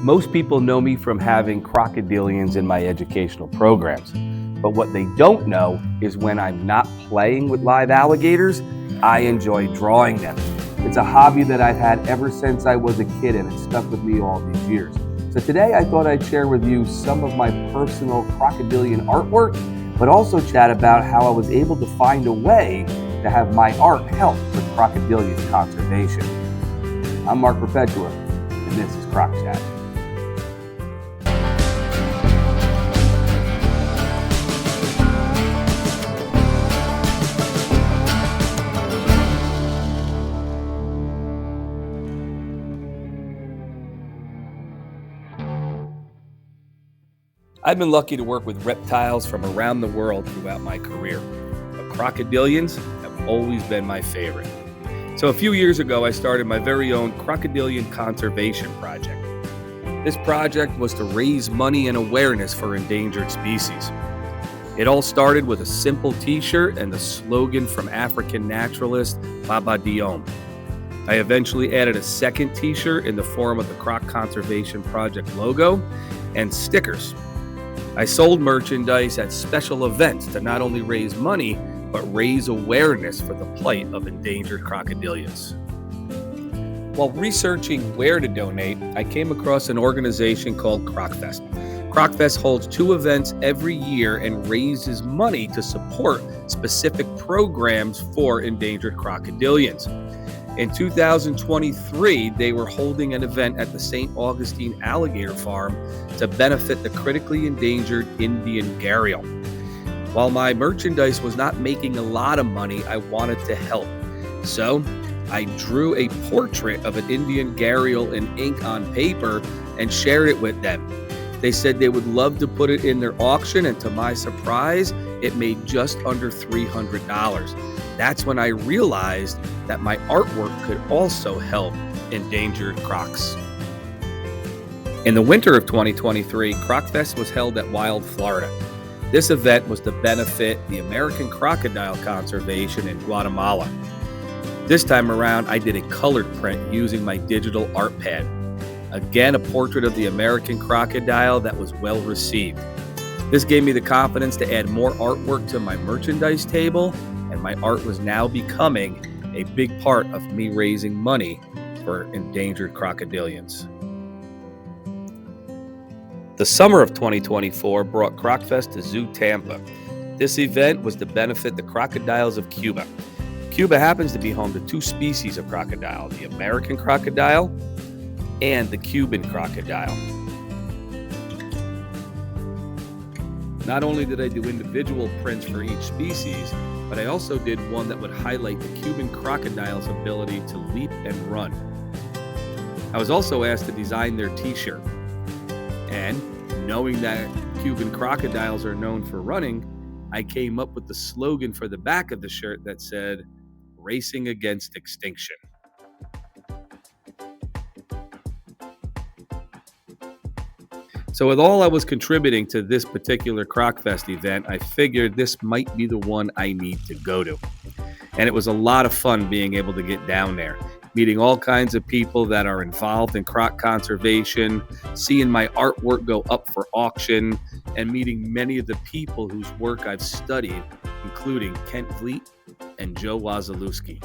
Most people know me from having crocodilians in my educational programs, but what they don't know is when I'm not playing with live alligators, I enjoy drawing them. It's a hobby that I've had ever since I was a kid, and it's stuck with me all these years. So today I thought I'd share with you some of my personal crocodilian artwork, but also chat about how I was able to find a way to have my art help with crocodilian conservation. I'm Mark Perpetua, and this is Croc Chat. I've been lucky to work with reptiles from around the world throughout my career, but crocodilians have always been my favorite. So a few years ago, I started my very own Crocodilian Conservation project. This project was to raise money and awareness for endangered species. It all started with a simple t-shirt and the slogan from African naturalist Baba Diome. I eventually added a second t-shirt in the form of the Croc Conservation Project logo and stickers. I sold merchandise at special events to not only raise money, but raise awareness for the plight of endangered crocodilians. While researching where to donate, I came across an organization called CrocFest. CrocFest holds 2 events every year and raises money to support specific programs for endangered crocodilians. In 2023, they were holding an event at the St. Augustine Alligator Farm to benefit the critically endangered Indian gharial. While my merchandise was not making a lot of money, I wanted to help. So I drew a portrait of an Indian gharial in ink on paper and shared it with them. They said they would love to put it in their auction, and to my surprise, it made just under $300. That's when I realized that my artwork could also help endangered crocs. In the winter of 2023, CrocFest was held at Wild, Florida. This event was to benefit the American Crocodile Conservation in Guatemala. This time around, I did a colored print using my digital art pad. Again, a portrait of the American crocodile that was well received. This gave me the confidence to add more artwork to my merchandise table, and my art was now becoming a big part of me raising money for endangered crocodilians. The summer of 2024 brought CrocFest to Zoo Tampa. This event was to benefit the crocodiles of Cuba. Cuba happens to be home to 2 species of crocodile, the American crocodile and the Cuban crocodile. Not only did I do individual prints for each species, but I also did one that would highlight the Cuban crocodile's ability to leap and run. I was also asked to design their t-shirt. And knowing that Cuban crocodiles are known for running, I came up with the slogan for the back of the shirt that said, "Racing Against Extinction." So with all I was contributing to this particular CrocFest event, I figured this might be the one I need to go to. And it was a lot of fun being able to get down there, meeting all kinds of people that are involved in croc conservation, seeing my artwork go up for auction, and meeting many of the people whose work I've studied, including Kent Vliet and Joe Wazalewski.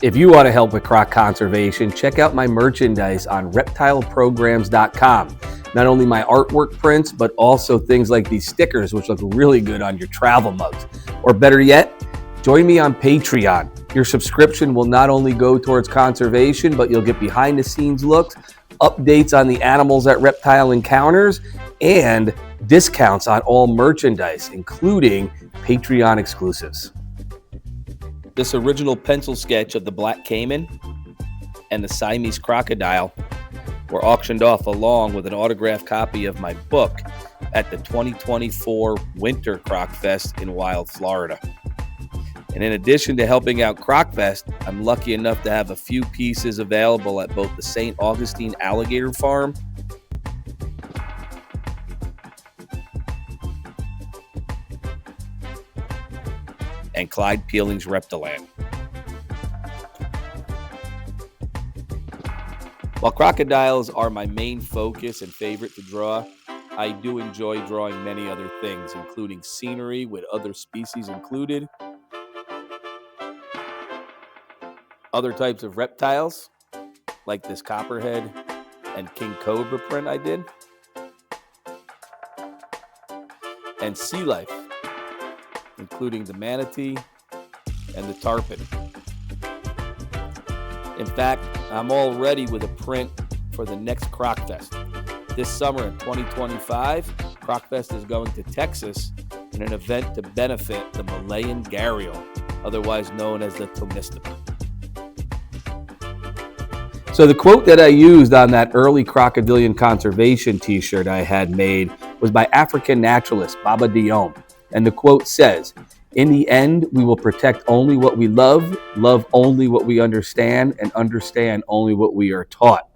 If you want to help with croc conservation, check out my merchandise on reptileprograms.com. Not only my artwork prints, but also things like these stickers, which look really good on your travel mugs. Or better yet, join me on Patreon. Your subscription will not only go towards conservation, but you'll get behind the scenes looks, updates on the animals at Reptile Encounters, and discounts on all merchandise, including Patreon exclusives. This original pencil sketch of the black caiman and the Siamese crocodile were auctioned off along with an autographed copy of my book at the 2024 Winter CrocFest in Wild, Florida. And in addition to helping out CrocFest, I'm lucky enough to have a few pieces available at both the St. Augustine Alligator Farm and Clyde Peeling's Reptiland. While crocodiles are my main focus and favorite to draw, I do enjoy drawing many other things, including scenery with other species included, other types of reptiles, like this copperhead and king cobra print I did, and sea life, including the manatee and the tarpon. In fact, I'm all ready with a print for the next CrocFest. This summer in 2025, CrocFest is going to Texas in an event to benefit the Malayan gharial, otherwise known as the Tomistoma. So the quote that I used on that early Crocodilian Conservation t-shirt I had made was by African naturalist Baba Diome. And the quote says, "In the end, we will protect only what we love only what we understand, and understand only what we are taught."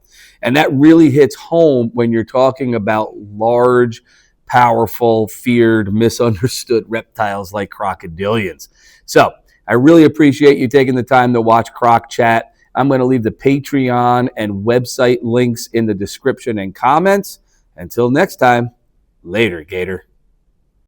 And that really hits home when you're talking about large, powerful, feared, misunderstood reptiles like crocodilians. So I really appreciate you taking the time to watch Croc Chat. I'm going to leave the Patreon and website links in the description and comments. Until next time, later, Gator.